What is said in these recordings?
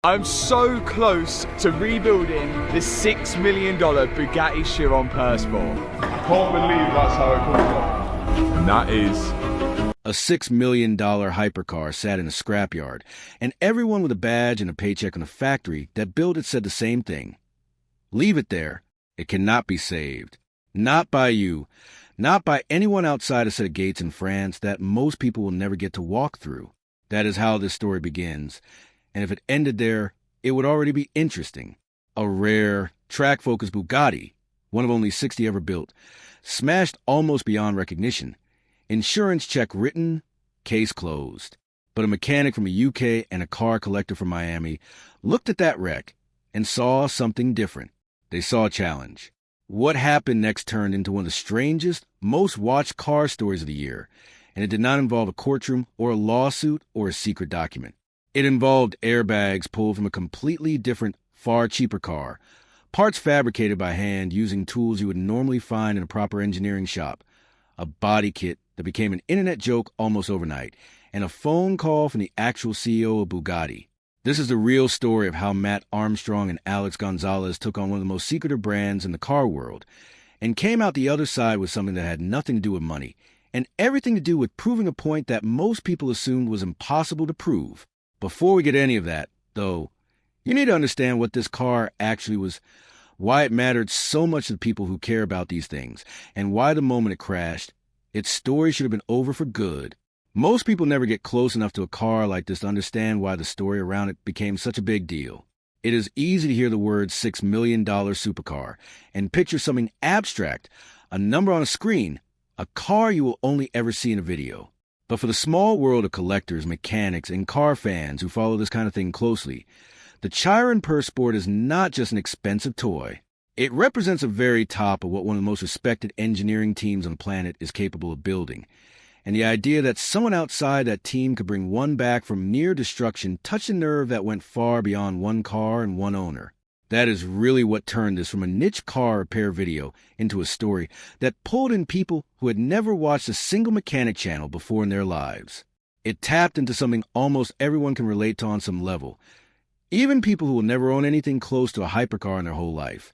I'm so close to rebuilding the $6 million Bugatti Chiron Sport. Can't believe that's how it comes up. And that is... A $6 million hypercar sat in a scrapyard, and everyone with a badge and a paycheck in the factory that built it said the same thing. Leave it there. It cannot be saved. Not by you. Not by anyone outside a set of gates in France that most people will never get to walk through. That is how this story begins. And if it ended there, it would already be interesting. A rare, track-focused Bugatti, one of only 60 ever built, smashed almost beyond recognition. Insurance check written, case closed. But a mechanic from the UK and a car collector from Miami looked at that wreck and saw something different. They saw a challenge. What happened next turned into one of the strangest, most watched car stories of the year, and it did not involve a courtroom or a lawsuit or a secret document. It involved airbags pulled from a completely different, far cheaper car, parts fabricated by hand using tools you would normally find in a proper engineering shop, a body kit that became an internet joke almost overnight, and a phone call from the actual CEO of Bugatti. This is the real story of how Matt Armstrong and Alex Gonzalez took on one of the most secretive brands in the car world and came out the other side with something that had nothing to do with money and everything to do with proving a point that most people assumed was impossible to prove. Before we get any of that, though, you need to understand what this car actually was, why it mattered so much to the people who care about these things, and why the moment it crashed, its story should have been over for good. Most people never get close enough to a car like this to understand why the story around it became such a big deal. It is easy to hear the word $6 million supercar and picture something abstract, a number on a screen, a car you will only ever see in a video. But for the small world of collectors, mechanics, and car fans who follow this kind of thing closely, the Chiron Sport is not just an expensive toy. It represents a very top of what one of the most respected engineering teams on the planet is capable of building. And the idea that someone outside that team could bring one back from near destruction touched a nerve that went far beyond one car and one owner. That is really what turned this from a niche car repair video into a story that pulled in people who had never watched a single mechanic channel before in their lives. It tapped into something almost everyone can relate to on some level, even people who will never own anything close to a hypercar in their whole life.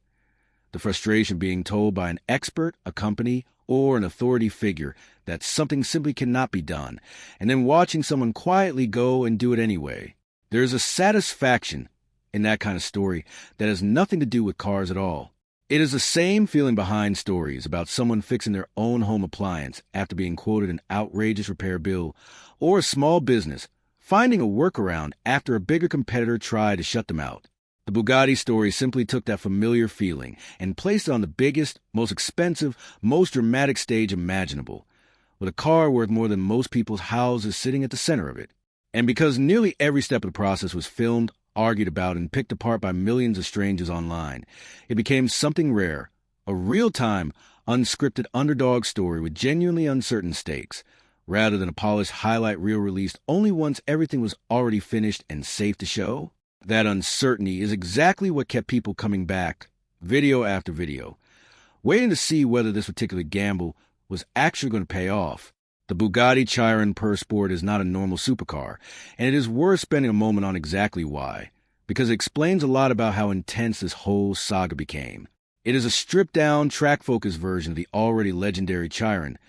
The frustration being told by an expert, a company, or an authority figure that something simply cannot be done, and then watching someone quietly go and do it anyway. There is a satisfaction in that kind of story that has nothing to do with cars at all. It is the same feeling behind stories about someone fixing their own home appliance after being quoted an outrageous repair bill, or a small business finding a workaround after a bigger competitor tried to shut them out. The Bugatti story simply took that familiar feeling and placed it on the biggest, most expensive, most dramatic stage imaginable, with a car worth more than most people's houses sitting at the center of it. And because nearly every step of the process was filmed, argued about, and picked apart by millions of strangers online, it became something rare, a real-time, unscripted underdog story with genuinely uncertain stakes, rather than a polished highlight reel released only once everything was already finished and safe to show. That uncertainty is exactly what kept people coming back, video after video, waiting to see whether this particular gamble was actually going to pay off. The Bugatti Chiron Sport is not a normal supercar, and it is worth spending a moment on exactly why, because it explains a lot about how intense this whole saga became. It is a stripped-down, track-focused version of the already legendary Chiron,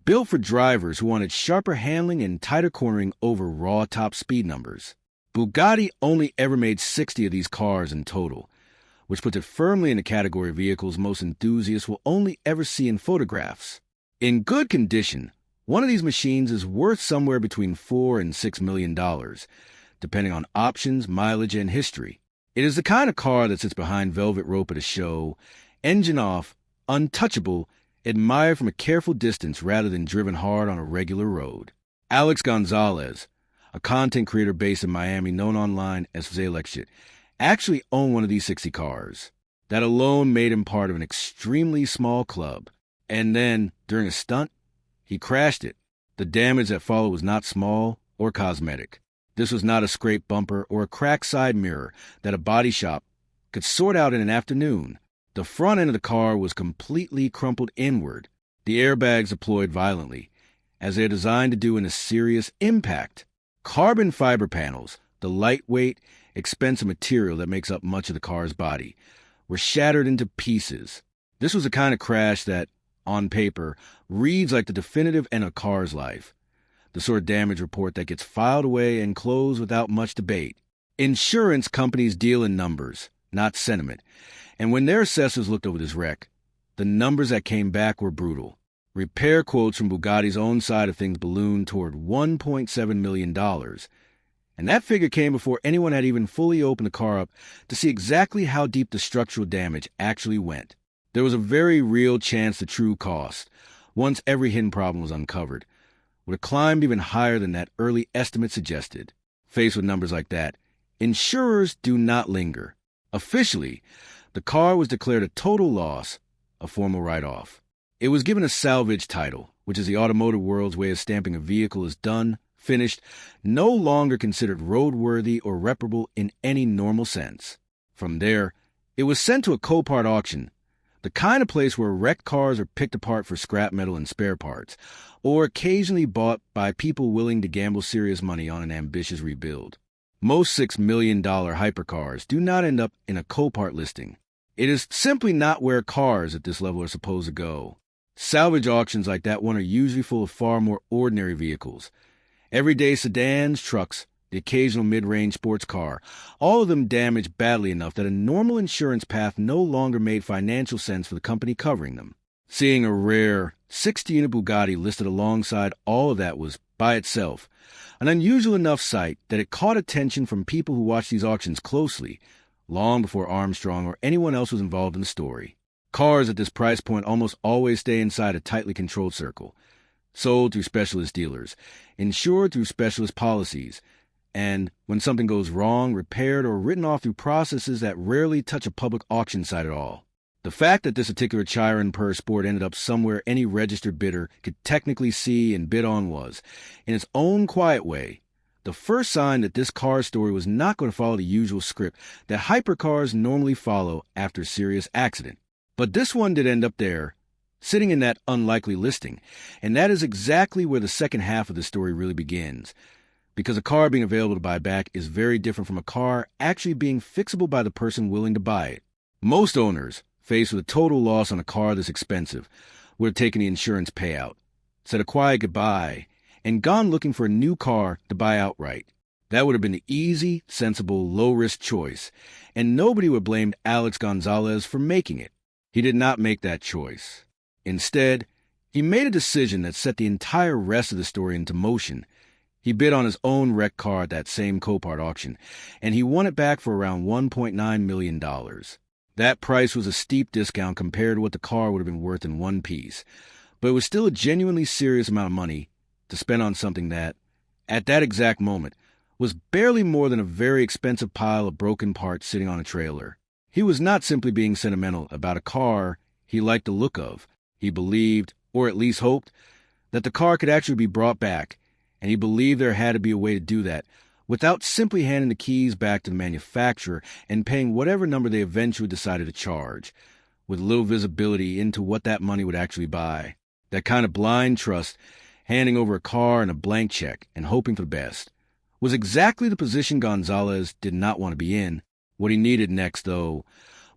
built for drivers who wanted sharper handling and tighter cornering over raw top speed numbers. Bugatti only ever made 60 of these cars in total, which puts it firmly in the category of vehicles most enthusiasts will only ever see in photographs. In good condition, one of these machines is worth somewhere between $4 and $6 million, depending on options, mileage, and history. It is the kind of car that sits behind velvet rope at a show, engine off, untouchable, admired from a careful distance rather than driven hard on a regular road. Alex Gonzalez, a content creator based in Miami known online as Alex G, actually owned one of these 60 cars. That alone made him part of an extremely small club. And then, during a stunt, he crashed it. The damage that followed was not small or cosmetic. This was not a scraped bumper or a cracked side mirror that a body shop could sort out in an afternoon. The front end of the car was completely crumpled inward. The airbags deployed violently, as they are designed to do in a serious impact. Carbon fiber panels, the lightweight, expensive material that makes up much of the car's body, were shattered into pieces. This was the kind of crash that, on paper, reads like the definitive end of a car's life. The sort of damage report that gets filed away and closed without much debate. Insurance companies deal in numbers, not sentiment, and when their assessors looked over this wreck, the numbers that came back were brutal. Repair quotes from Bugatti's own side of things ballooned toward $1.7 million, and that figure came before anyone had even fully opened the car up to see exactly how deep the structural damage actually went. There was a very real chance the true cost, once every hidden problem was uncovered, would have climbed even higher than that early estimate suggested. Faced with numbers like that, insurers do not linger. Officially, the car was declared a total loss, a formal write-off. It was given a salvage title, which is the automotive world's way of stamping a vehicle as done, finished, no longer considered roadworthy or reparable in any normal sense. From there, it was sent to a Copart auction, the kind of place where wrecked cars are picked apart for scrap metal and spare parts, or occasionally bought by people willing to gamble serious money on an ambitious rebuild. Most $6 million hypercars do not end up in a Copart listing. It is simply not where cars at this level are supposed to go. Salvage auctions like that one are usually full of far more ordinary vehicles. Everyday sedans, trucks, the occasional mid-range sports car, all of them damaged badly enough that a normal insurance path no longer made financial sense for the company covering them. Seeing a rare 60-unit Bugatti listed alongside all of that was, by itself, an unusual enough sight that it caught attention from people who watched these auctions closely, long before Armstrong or anyone else was involved in the story. Cars at this price point almost always stay inside a tightly controlled circle, sold through specialist dealers, insured through specialist policies, and, when something goes wrong, repaired or written off through processes that rarely touch a public auction site at all. The fact that this particular Chiron per sport ended up somewhere any registered bidder could technically see and bid on was, in its own quiet way, the first sign that this car story was not going to follow the usual script that hypercars normally follow after a serious accident. But this one did end up there, sitting in that unlikely listing, and that is exactly where the second half of the story really begins, because a car being available to buy back is very different from a car actually being fixable by the person willing to buy it. Most owners, faced with a total loss on a car this expensive, would have taken the insurance payout, said a quiet goodbye, and gone looking for a new car to buy outright. That would have been the easy, sensible, low-risk choice, and nobody would have blamed Alex Gonzalez for making it. He did not make that choice. Instead, he made a decision that set the entire rest of the story into motion. He bid on his own wrecked car at that same Copart auction, and he won it back for around $1.9 million. That price was a steep discount compared to what the car would have been worth in one piece, but it was still a genuinely serious amount of money to spend on something that, at that exact moment, was barely more than a very expensive pile of broken parts sitting on a trailer. He was not simply being sentimental about a car he liked the look of. He believed, or at least hoped, that the car could actually be brought back, and he believed there had to be a way to do that without simply handing the keys back to the manufacturer and paying whatever number they eventually decided to charge, with little visibility into what that money would actually buy. That kind of blind trust, handing over a car and a blank check and hoping for the best, was exactly the position Gonzalez did not want to be in. What he needed next, though,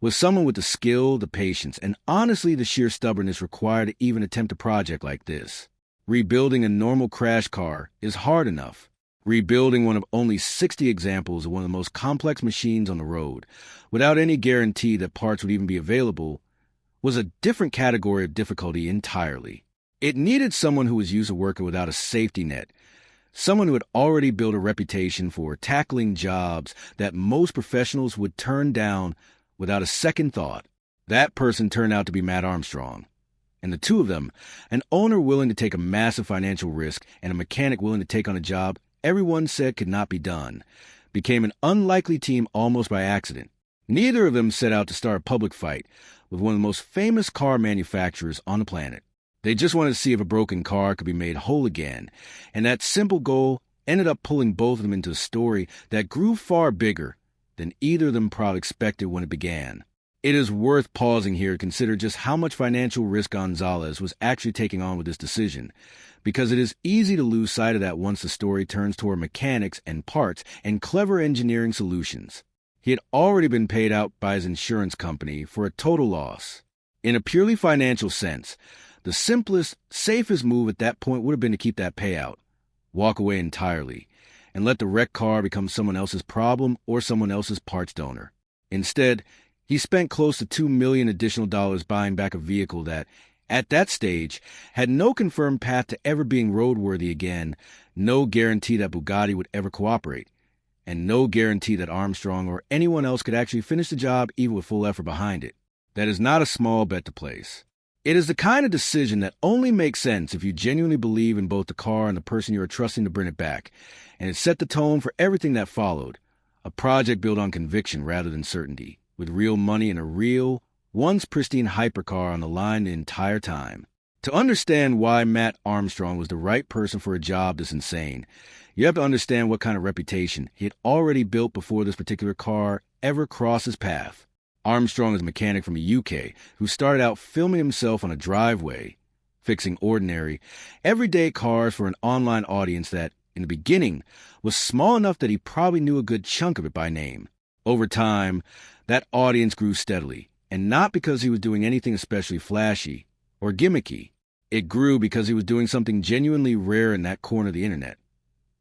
was someone with the skill, the patience, and honestly the sheer stubbornness required to even attempt a project like this. Rebuilding a normal crash car is hard enough. Rebuilding one of only 60 examples of one of the most complex machines on the road, without any guarantee that parts would even be available, was a different category of difficulty entirely. It needed someone who was used to working without a safety net, someone who had already built a reputation for tackling jobs that most professionals would turn down without a second thought. That person turned out to be Matt Armstrong. And the two of them, an owner willing to take a massive financial risk and a mechanic willing to take on a job everyone said could not be done, became an unlikely team almost by accident. Neither of them set out to start a public fight with one of the most famous car manufacturers on the planet. They just wanted to see if a broken car could be made whole again, and that simple goal ended up pulling both of them into a story that grew far bigger than either of them probably expected when it began. It is worth pausing here to consider just how much financial risk Gonzalez was actually taking on with this decision, because it is easy to lose sight of that once the story turns toward mechanics and parts and clever engineering solutions. He had already been paid out by his insurance company for a total loss. In a purely financial sense, the simplest, safest move at that point would have been to keep that payout, walk away entirely, and let the wrecked car become someone else's problem or someone else's parts donor. Instead, he spent close to $2 million additional dollars buying back a vehicle that, at that stage, had no confirmed path to ever being roadworthy again, no guarantee that Bugatti would ever cooperate, and no guarantee that Armstrong or anyone else could actually finish the job even with full effort behind it. That is not a small bet to place. It is the kind of decision that only makes sense if you genuinely believe in both the car and the person you are trusting to bring it back, and it set the tone for everything that followed, a project built on conviction rather than certainty, with real money and a real, once pristine hypercar on the line the entire time. To understand why Matt Armstrong was the right person for a job this insane, you have to understand what kind of reputation he had already built before this particular car ever crossed his path. Armstrong is a mechanic from the UK who started out filming himself on a driveway, fixing ordinary, everyday cars for an online audience that, in the beginning, was small enough that he probably knew a good chunk of it by name. Over time, that audience grew steadily, and not because he was doing anything especially flashy or gimmicky. It grew because he was doing something genuinely rare in that corner of the internet,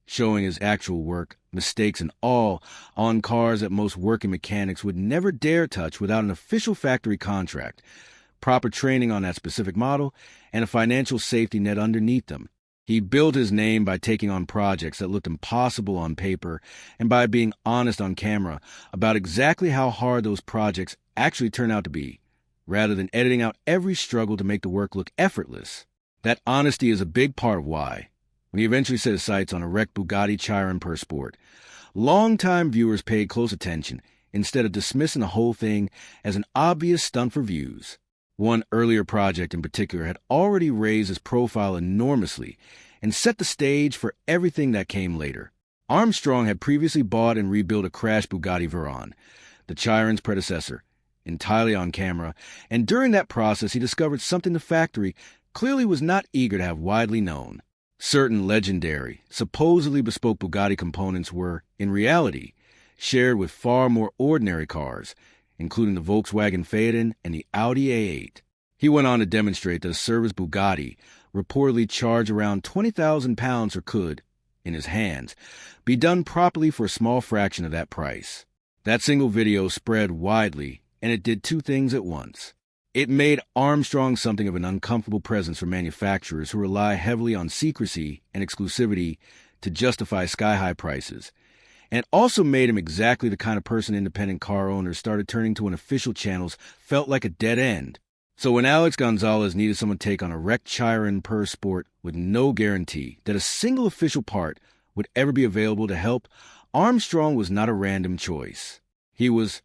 showing his actual work, mistakes, and all on cars that most working mechanics would never dare touch without an official factory contract, proper training on that specific model, and a financial safety net underneath them. He built his name by taking on projects that looked impossible on paper and by being honest on camera about exactly how hard those projects actually turn out to be, rather than editing out every struggle to make the work look effortless. That honesty is a big part of why, when he eventually set his sights on a wrecked Bugatti Chiron per sport, longtime viewers paid close attention instead of dismissing the whole thing as an obvious stunt for views. One earlier project in particular had already raised his profile enormously and set the stage for everything that came later. Armstrong had previously bought and rebuilt a crashed Bugatti Chiron, the Chiron's predecessor, entirely on camera, and during that process he discovered something the factory clearly was not eager to have widely known. Certain legendary, supposedly bespoke Bugatti components were, in reality, shared with far more ordinary cars, including the Volkswagen Phaeton and the Audi A8. He went on to demonstrate that a service Bugatti, reportedly charged around 20,000 pounds or could, in his hands, be done properly for a small fraction of that price. That single video spread widely, and it did two things at once. It made Armstrong something of an uncomfortable presence for manufacturers who rely heavily on secrecy and exclusivity to justify sky-high prices, and it also made him exactly the kind of person independent car owners started turning to when official channels felt like a dead end. So when Alex Gonzalez needed someone to take on a wrecked Chiron per sport with no guarantee that a single official part would ever be available to help, Armstrong was not a random choice. He was,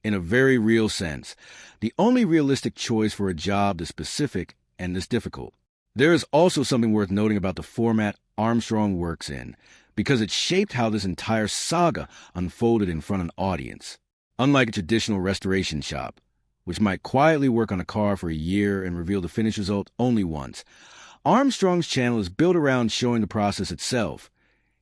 in a very real sense, the only realistic choice for a job this specific and this difficult. There is also something worth noting about the format Armstrong works in, because it shaped how this entire saga unfolded in front of an audience. Unlike a traditional restoration shop, which might quietly work on a car for a year and reveal the finished result only once, Armstrong's channel is built around showing the process itself,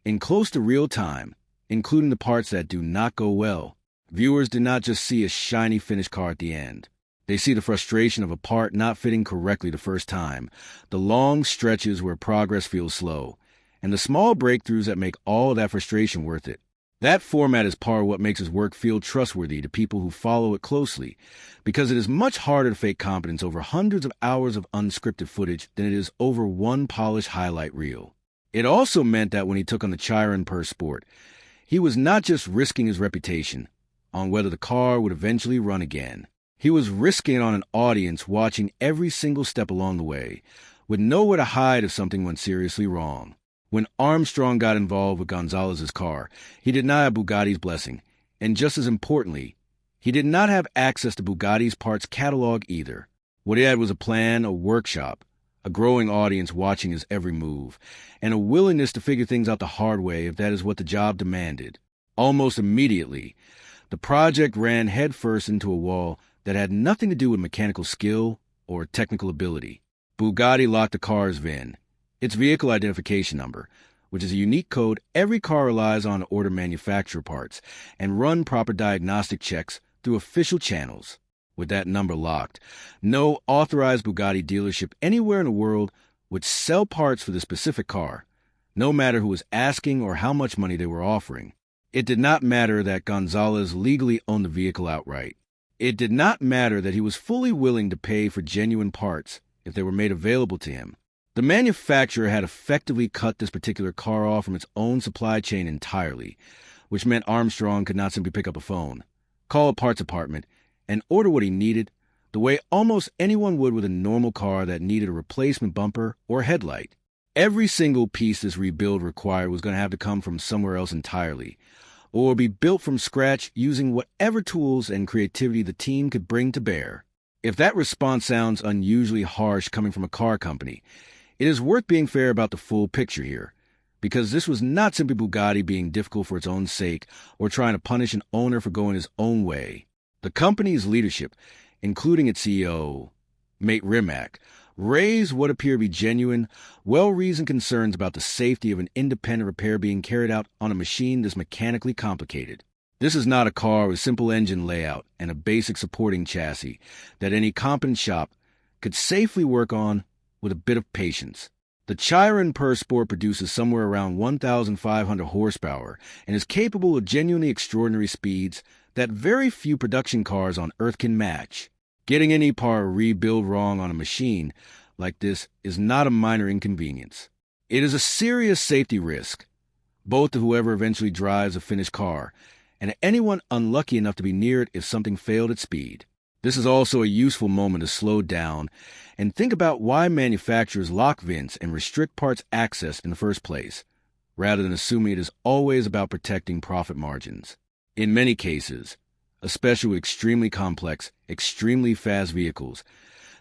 in close to real time, including the parts that do not go well. Viewers do not just see a shiny finished car at the end. They see the frustration of a part not fitting correctly the first time, the long stretches where progress feels slow, and the small breakthroughs that make all of that frustration worth it. That format is part of what makes his work feel trustworthy to people who follow it closely, because it is much harder to fake competence over hundreds of hours of unscripted footage than it is over one polished highlight reel. It also meant that when he took on the Chiron per sport, he was not just risking his reputation on whether the car would eventually run again. He was risking it on an audience watching every single step along the way, with nowhere to hide if something went seriously wrong. When Armstrong got involved with Gonzalez's car, he did not have Bugatti's blessing, and just as importantly, he did not have access to Bugatti's parts catalog either. What he had was a plan, a workshop, a growing audience watching his every move, and a willingness to figure things out the hard way if that is what the job demanded. Almost immediately, the project ran headfirst into a wall that had nothing to do with mechanical skill or technical ability. Bugatti locked the car's VIN, its vehicle identification number, which is a unique code every car relies on to order manufacturer parts and run proper diagnostic checks through official channels. With that number locked, no authorized Bugatti dealership anywhere in the world would sell parts for the specific car, no matter who was asking or how much money they were offering. It did not matter that Gonzalez legally owned the vehicle outright. It did not matter that he was fully willing to pay for genuine parts if they were made available to him. The manufacturer had effectively cut this particular car off from its own supply chain entirely, which meant Armstrong could not simply pick up a phone, call a parts department, and order what he needed the way almost anyone would with a normal car that needed a replacement bumper or headlight. Every single piece this rebuild required was going to have to come from somewhere else entirely, or be built from scratch using whatever tools and creativity the team could bring to bear. If that response sounds unusually harsh coming from a car company, it is worth being fair about the full picture here, because this was not simply Bugatti being difficult for its own sake or trying to punish an owner for going his own way. The company's leadership, including its CEO, Mate Rimac, raised what appear to be genuine, well-reasoned concerns about the safety of an independent repair being carried out on a machine this mechanically complicated. This is not a car with simple engine layout and a basic supporting chassis that any competent shop could safely work on with a bit of patience. The Chiron per Sport produces somewhere around 1,500 horsepower and is capable of genuinely extraordinary speeds that very few production cars on Earth can match. Getting any part or rebuild wrong on a machine like this is not a minor inconvenience. It is a serious safety risk, both to whoever eventually drives a finished car and to anyone unlucky enough to be near it if something failed at speed. This is also a useful moment to slow down and think about why manufacturers lock VINs and restrict parts access in the first place, rather than assuming it is always about protecting profit margins. In many cases, especially with extremely complex, extremely fast vehicles,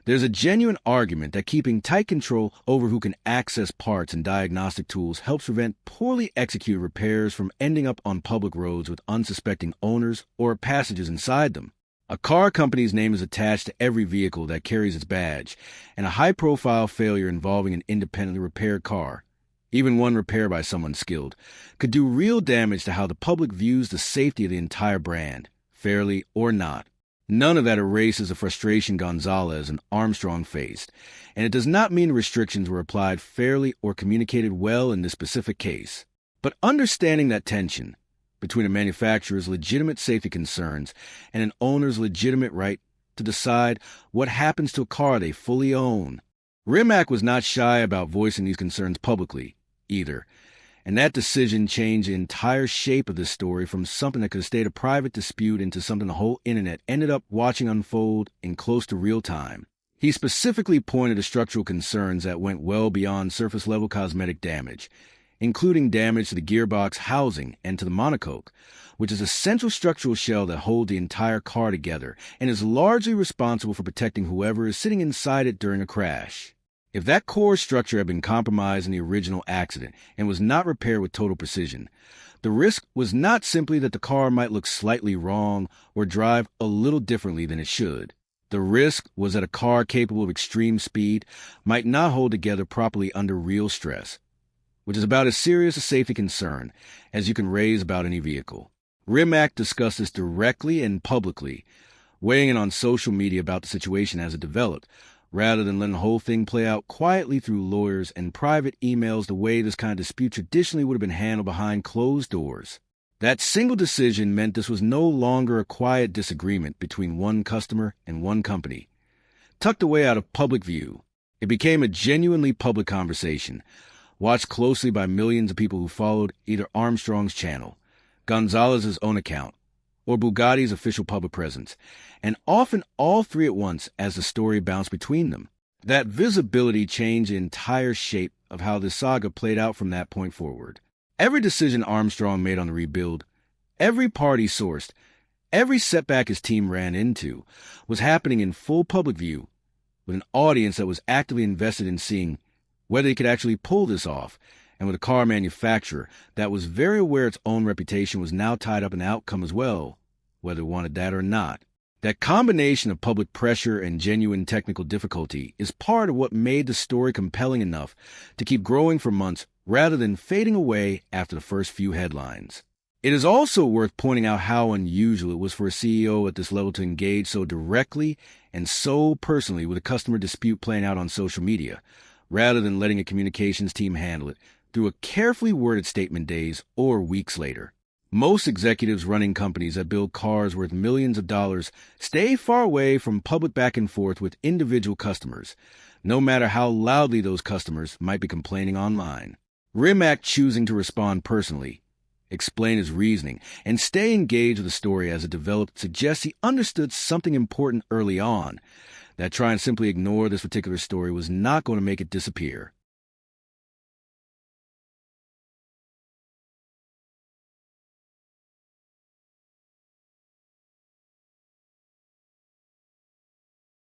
there's a genuine argument that keeping tight control over who can access parts and diagnostic tools helps prevent poorly executed repairs from ending up on public roads with unsuspecting owners or passengers inside them. A car company's name is attached to every vehicle that carries its badge, and a high-profile failure involving an independently repaired car, even one repaired by someone skilled, could do real damage to how the public views the safety of the entire brand, fairly or not. None of that erases the frustration Gonzalez and Armstrong faced, and it does not mean the restrictions were applied fairly or communicated well in this specific case. But understanding that tension between a manufacturer's legitimate safety concerns and an owner's legitimate right to decide what happens to a car they fully own. Rimac was not shy about voicing these concerns publicly, either, and that decision changed the entire shape of this story from something that could have stayed a private dispute into something the whole internet ended up watching unfold in close to real time. He specifically pointed to structural concerns that went well beyond surface-level cosmetic damage, including damage to the gearbox housing and to the monocoque, which is a central structural shell that holds the entire car together and is largely responsible for protecting whoever is sitting inside it during a crash. If that core structure had been compromised in the original accident and was not repaired with total precision, the risk was not simply that the car might look slightly wrong or drive a little differently than it should. The risk was that a car capable of extreme speed might not hold together properly under real stress, which is about as serious a safety concern as you can raise about any vehicle. Rimac discussed this directly and publicly, weighing in on social media about the situation as it developed, rather than letting the whole thing play out quietly through lawyers and private emails the way this kind of dispute traditionally would have been handled behind closed doors. That single decision meant this was no longer a quiet disagreement between one customer and one company, tucked away out of public view. It became a genuinely public conversation, watched closely by millions of people who followed either Armstrong's channel, Gonzalez's own account, or Bugatti's official public presence, and often all three at once as the story bounced between them. That visibility changed the entire shape of how this saga played out from that point forward. Every decision Armstrong made on the rebuild, every part he sourced, every setback his team ran into, was happening in full public view, with an audience that was actively invested in seeing whether he could actually pull this off, and with a car manufacturer that was very aware its own reputation was now tied up in the outcome as well, whether it wanted that or not. That combination of public pressure and genuine technical difficulty is part of what made the story compelling enough to keep growing for months rather than fading away after the first few headlines. It is also worth pointing out how unusual it was for a CEO at this level to engage so directly and so personally with a customer dispute playing out on social media, rather than letting a communications team handle it through a carefully worded statement days or weeks later. Most executives running companies that build cars worth millions of dollars stay far away from public back and forth with individual customers, no matter how loudly those customers might be complaining online. Rimac choosing to respond personally, explain his reasoning, and stay engaged with the story as it developed suggests he understood something important early on, that trying to simply ignore this particular story was not going to make it disappear.